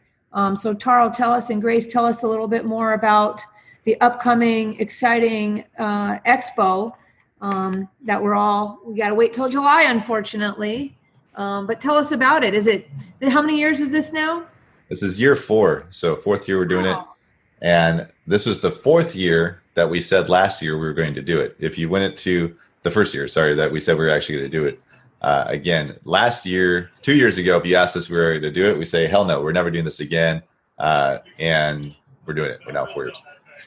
So Tarl, tell us, and Grace, tell us a little bit more about the upcoming exciting expo that we got to wait till July, unfortunately. But tell us about it. How many years is this now? This is year 4. So 4th year we're doing it. And this was the 4th year that we said last year we were going to do it. If you went it to the first year, that we said we were actually going to do it. Again, last year, 2 years ago, if you asked us if we were going to do it, we say, hell no, we're never doing this again. And we're doing it. We're now 4 years.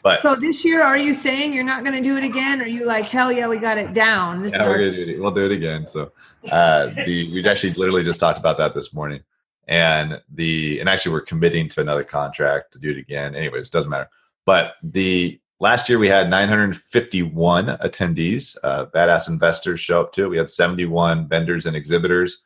But so this year, are you saying you're not going to do it again? Or are you like, hell yeah, we got it down? We're going to do it. We'll do it again. So we actually literally just talked about that this morning. And actually we're committing to another contract to do it again. Anyways, doesn't matter. But last year we had 951 attendees, badass investors show up to it. We had 71 vendors and exhibitors.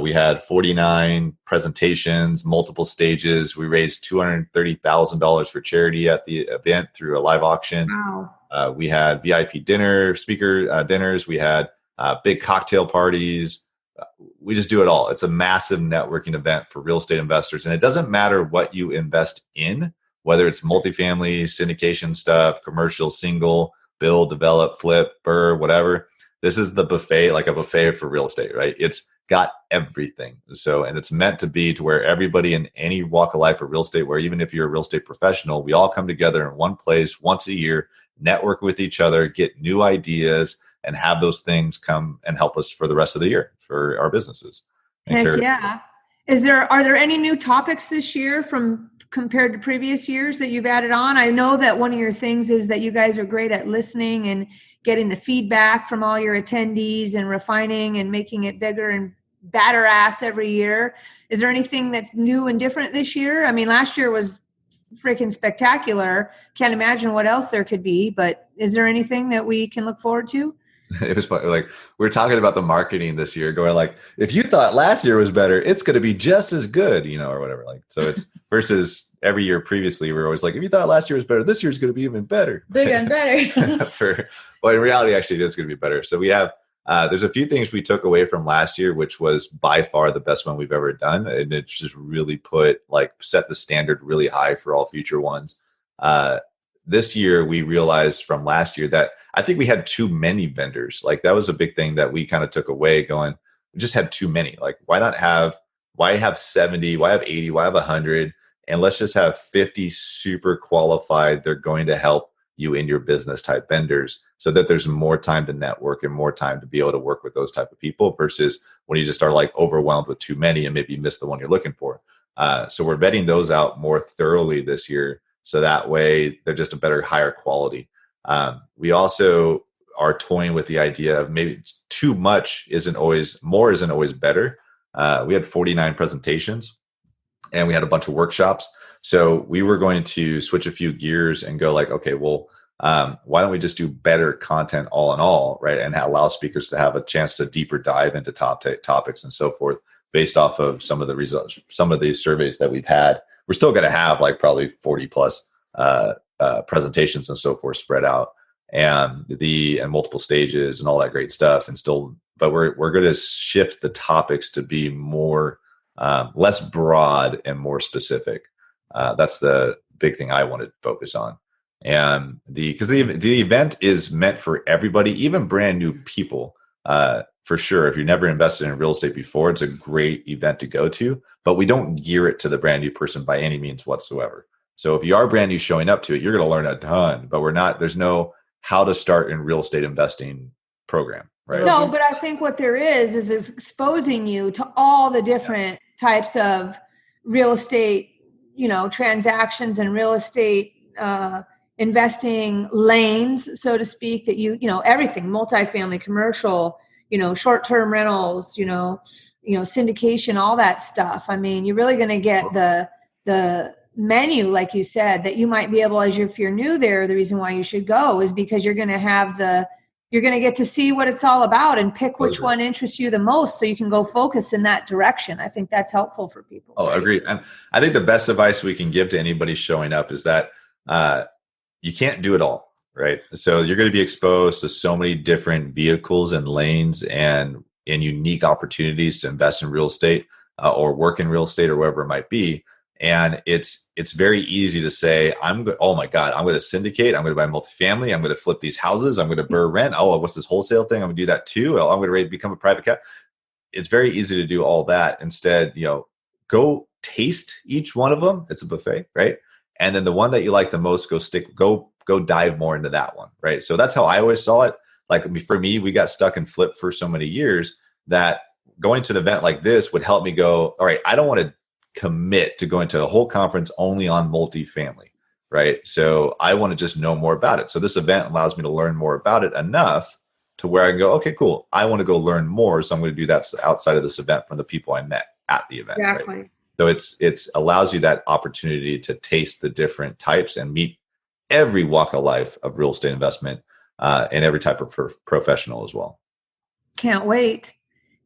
We had 49 presentations, multiple stages. We raised $230,000 for charity at the event through a live auction. Wow. We had VIP speaker dinners. We had big cocktail parties. We just do it all. It's a massive networking event for real estate investors. And it doesn't matter what you invest in, whether it's multifamily, syndication stuff, commercial, single, build, develop, flip, burr, whatever. This is the buffet, like a buffet for real estate, right? It's got everything. So, and it's meant to be to where everybody in any walk of life of real estate, where even if you're a real estate professional, we all come together in one place once a year, network with each other, get new ideas, and have those things come and help us for the rest of the year for our businesses. Heck yeah. Are there any new topics this year from compared to previous years that you've added on? I know that one of your things is that you guys are great at listening and getting the feedback from all your attendees and refining and making it bigger and badder ass every year. Is there anything that's new and different this year? I mean, last year was freaking spectacular. Can't imagine what else there could be, but is there anything that we can look forward to? It was like we're talking about the marketing this year, going like, if you thought last year was better, it's going to be just as good, or whatever. Like, so it's versus every year previously, we're always like, if you thought last year was better, this year's going to be even better, bigger and better. Well, in reality, actually, it's going to be better. So we have there's a few things we took away from last year, which was by far the best one we've ever done, and it just really set the standard really high for all future ones. This year, we realized from last year that I think we had too many vendors. Like, that was a big thing that we kind of took away, going, we just had too many. Like, why have 70? Why have 80? Why have 100? And let's just have 50 super qualified, they're going to help you in your business type vendors, so that there's more time to network and more time to be able to work with those type of people, versus when you just start like overwhelmed with too many and maybe you miss the one you're looking for. So we're vetting those out more thoroughly this year, so that way they're just a better, higher quality. We also are toying with the idea of maybe too much isn't always better. We had 49 presentations and we had a bunch of workshops. So we were going to switch a few gears and go like, okay, well, why don't we just do better content all in all, right? And allow speakers to have a chance to deeper dive into topics and so forth, based off of some of the results, some of these surveys that we've had. We're still going to have like probably 40 plus presentations and so forth spread out, and multiple stages and all that great stuff. But we're going to shift the topics to be more less broad and more specific. That's the big thing I want to focus on. And because the event is meant for everybody, even brand new people, for sure. If you've never invested in real estate before, it's a great event to go to, but we don't gear it to the brand new person by any means whatsoever. So if you are brand new showing up to it, you're going to learn a ton, but there's no how to start in real estate investing program, right? No, but I think what there is exposing you to all the different types of real estate, transactions and real estate investing lanes, so to speak, that everything, multifamily, commercial, short-term rentals, syndication, all that stuff. I mean, you're really going to get the menu, like you said, that you might be able, if you're new there, the reason why you should go is because you're going to get to see what it's all about and pick which one interests you the most, so you can go focus in that direction. I think that's helpful for people. Oh, right? Agreed. And I think the best advice we can give to anybody showing up is that you can't do it all, right? So you're going to be exposed to so many different vehicles and lanes and unique opportunities to invest in real estate or work in real estate or wherever it might be. And it's very easy to say, oh my God, I'm going to syndicate. I'm going to buy multifamily. I'm going to flip these houses. I'm going to burr rent. Oh, what's this wholesale thing? I'm going to do that too. I'm going to become a private cap. It's very easy to do all that. Instead, go taste each one of them. It's a buffet, right? And then the one that you like the most, go dive more into that one, right? So that's how I always saw it. Like for me, we got stuck in flip for so many years that going to an event like this would help me go, all right, I don't want to commit to going to a whole conference only on multifamily, right? So I want to just know more about it. So this event allows me to learn more about it enough to where I can go, okay, cool. I want to go learn more. So I'm going to do that outside of this event from the people I met at the event. Exactly. Right? So it's allows you that opportunity to taste the different types and meet every walk of life of real estate investment and every type of professional as well. Can't wait.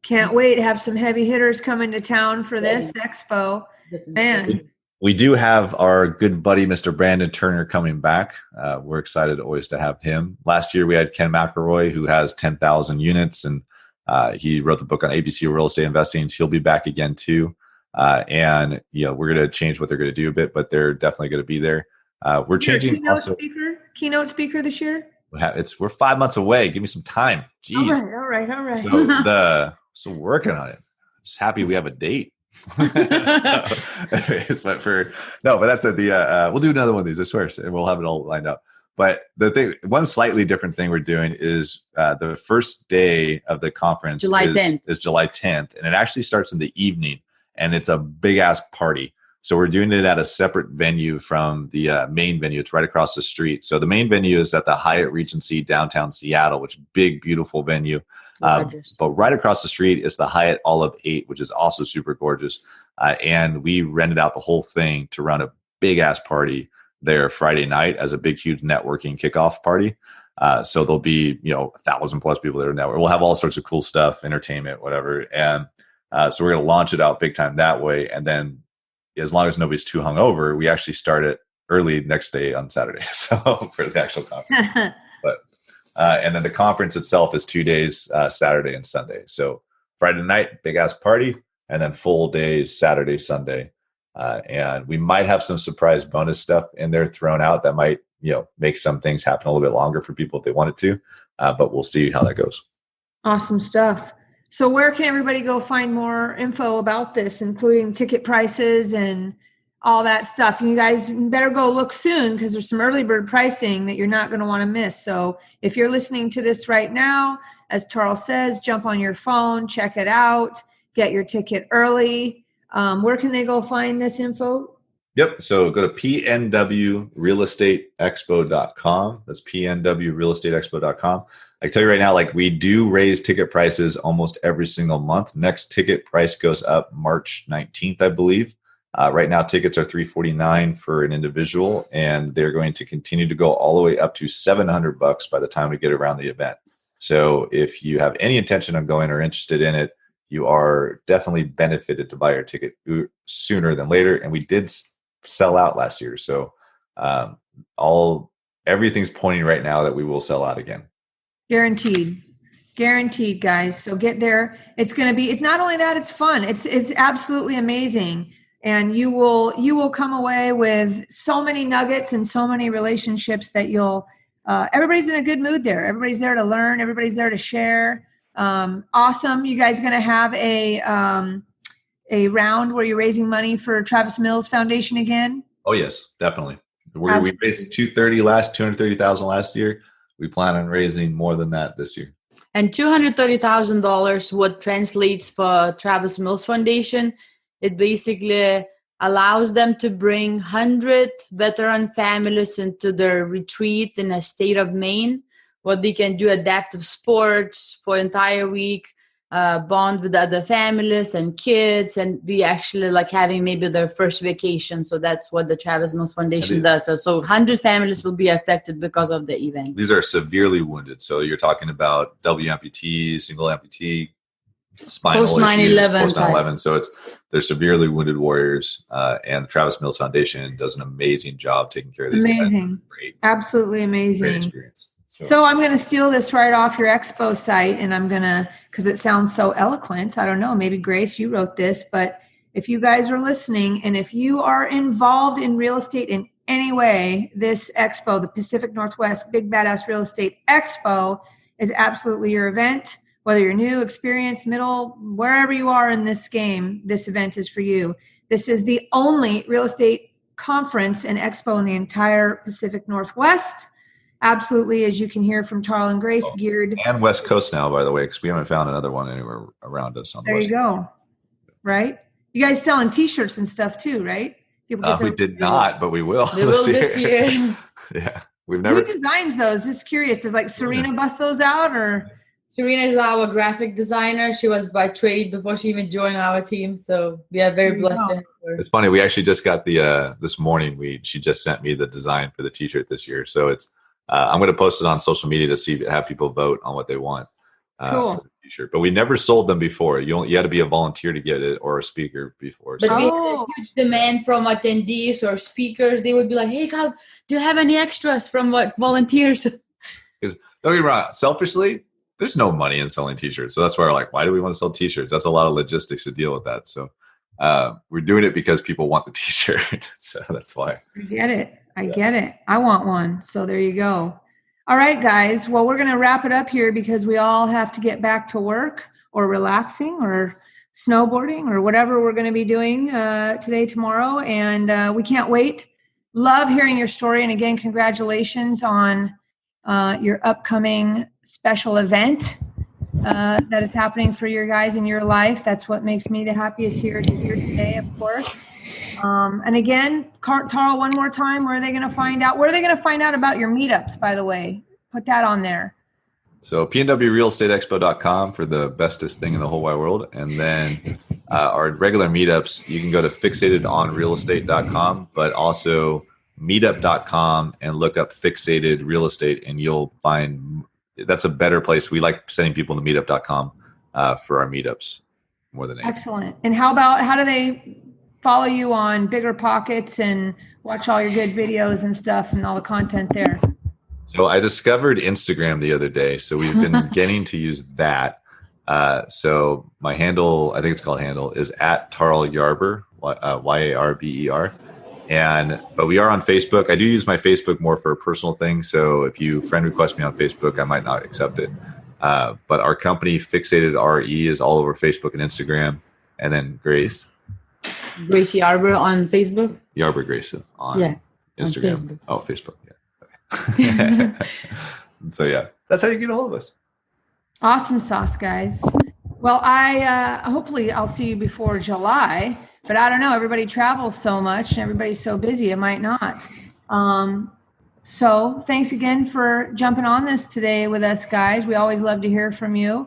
Have some heavy hitters coming to town for this expo. Man. We do have our good buddy, Mr. Brandon Turner, coming back. We're excited always to have him. Last year, we had Ken McElroy, who has 10,000 units, and he wrote the book on ABC Real Estate Investing. So he'll be back again, too. And we're going to change what they're going to do a bit, but they're definitely going to be there. We're changing. Keynote speaker this year? we're 5 months away. Give me some time. Jeez. All right. So working on it. Just happy we have a date. But that's at the we'll do another one of these, I swear, and we'll have it all lined up. But one slightly different thing we're doing is the first day of the conference is July 10th, and it actually starts in the evening, and it's a big ass party. So we're doing it at a separate venue from the main venue. It's right across the street. So the main venue is at the Hyatt Regency downtown Seattle, which is a big, beautiful venue. But right across the street is the Hyatt Olive 8, which is also super gorgeous. And we rented out the whole thing to run a big ass party there Friday night as a big, huge networking kickoff party. So there'll be, 1,000 plus people there. Network. We'll have all sorts of cool stuff, entertainment, whatever. And so we're going to launch it out big time that way. And then as long as nobody's too hungover, we actually start it early next day on Saturday. So for the actual conference, and then the conference itself is 2 days, Saturday and Sunday. So Friday night, big ass party, and then full days, Saturday, Sunday. And we might have some surprise bonus stuff in there thrown out that might, make some things happen a little bit longer for people if they wanted to, but we'll see how that goes. Awesome stuff. So where can everybody go find more info about this, including ticket prices and all that stuff? And you guys better go look soon because there's some early bird pricing that you're not going to want to miss. So if you're listening to this right now, as Tarl says, jump on your phone, check it out, get your ticket early. Where can they go find this info? Yep. So go to pnwrealestateexpo.com. That's pnwrealestateexpo.com. I can tell you right now, we do raise ticket prices almost every single month. Next ticket price goes up March 19th, I believe. Right now, tickets are $349 for an individual, and they're going to continue to go all the way up to $700 by the time we get around the event. So if you have any intention on going or interested in it, you are definitely benefited to buy your ticket sooner than later. And we did sell out last year. So everything's pointing right now that we will sell out again. Guaranteed, guys. So get there. It's going to be, it's not only that, it's fun. It's absolutely amazing. And you will come away with so many nuggets and so many relationships that everybody's in a good mood there. Everybody's there to learn. Everybody's there to share. Awesome. You guys going to have a round where you're raising money for Travis Mills Foundation again? Oh yes, definitely. We raised $230,000 last year. We plan on raising more than that this year. And $230,000, what translates for Travis Mills Foundation, it basically allows them to bring 100 veteran families into their retreat in the state of Maine, where they can do adaptive sports for an entire week, bond with other families and kids, and be actually having maybe their first vacation. So that's what the Travis Mills Foundation does. So 100 families will be affected because of the event. These are severely wounded. So you're talking about double amputee, single amputee, spinal post 9/11, post 9/11. So they're severely wounded warriors, and the Travis Mills Foundation does an amazing job taking care of these guys. Amazing, absolutely amazing. Great experience. So I'm going to steal this right off your Expo site, and I'm going to, because it sounds so eloquent. I don't know, maybe Grace, you wrote this, but if you guys are listening and if you are involved in real estate in any way, this Expo, the Pacific Northwest Big Badass Real Estate Expo, is absolutely your event. Whether you're new, experienced, middle, wherever you are in this game, this event is for you. This is the only real estate conference and expo in the entire Pacific Northwest. Absolutely, as you can hear from Tarl and Grace, geared. And West Coast now, by the way, because we haven't found another one anywhere around us. There you go. Right? You guys selling T-shirts and stuff too, right? We did not, but we will. We will this year. Yeah. We've never. Who designs those? Just curious. Does Serena bust those out or? Serena is our graphic designer. She was by trade before she even joined our team. So we are very blessed to have her. It's funny. We actually just got this morning, she just sent me the design for the T-shirt this year. So it's, I'm going to post it on social media to have people vote on what they want for the T-shirt. But we never sold them before. You had to be a volunteer to get it or a speaker before. But we had a huge demand from attendees or speakers. They would be like, "Hey, God, do you have any extras from volunteers?" Because don't get me wrong, selfishly, there's no money in selling T-shirts. So that's why we're like, why do we want to sell T-shirts? That's a lot of logistics to deal with that. So we're doing it because people want the T-shirt. So that's why. I get it. I want one. So there you go. All right, guys. Well, we're going to wrap it up here because we all have to get back to work or relaxing or snowboarding or whatever we're going to be doing today, tomorrow. And we can't wait. Love hearing your story. And again, congratulations on your upcoming special event that is happening for your guys in your life. That's what makes me the happiest here today, of course. And again, Tarl, one more time, where are they going to find out? Where are they going to find out about your meetups, by the way? Put that on there. So PNWRealEstateExpo.com for the bestest thing in the whole wide world. And then our regular meetups, you can go to fixatedonrealestate.com, but also meetup.com and look up Fixated Real Estate, and you'll find that's a better place. We like sending people to meetup.com for our meetups more than anything. Excellent. And how do they follow you on Bigger Pockets and watch all your good videos and stuff and all the content there? So I discovered Instagram the other day. So we've been getting to use that. So my handle, I think it's called handle, is at Tarl Yarber, Yarber. But we are on Facebook. I do use my Facebook more for a personal thing. So if you friend request me on Facebook, I might not accept it. But our company, Fixated RE, is all over Facebook and Instagram. And then Grace Yarber on Facebook. Yarber Grace on Instagram. On Facebook. Yeah. Okay. So yeah, that's how you get a hold of us. Awesome sauce, guys. Well, I hopefully I'll see you before July, but I don't know. Everybody travels so much and everybody's so busy, it might not. So thanks again for jumping on this today with us, guys. We always love to hear from you.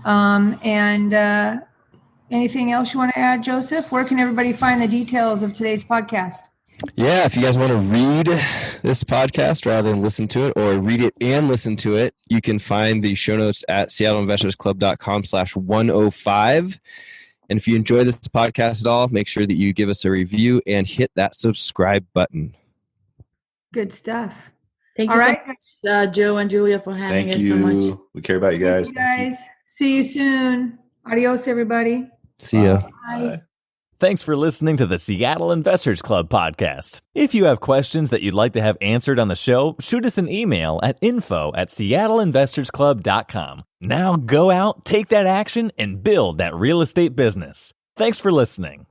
And anything else you want to add, Joseph? Where can everybody find the details of today's podcast? Yeah, if you guys want to read this podcast rather than listen to it, or read it and listen to it, you can find the show notes at seattleinvestorsclub.com/105. And if you enjoy this podcast at all, make sure that you give us a review and hit that subscribe button. Good stuff. Thank you so much, Joe and Julia, for having us so much. We care about you guys. Thank you, guys. See you soon. Adios, everybody. See ya. Bye. Thanks for listening to the Seattle Investors Club podcast. If you have questions that you'd like to have answered on the show, shoot us an email at info@seattleinvestorsclub.com. Now go out, take that action, and build that real estate business. Thanks for listening.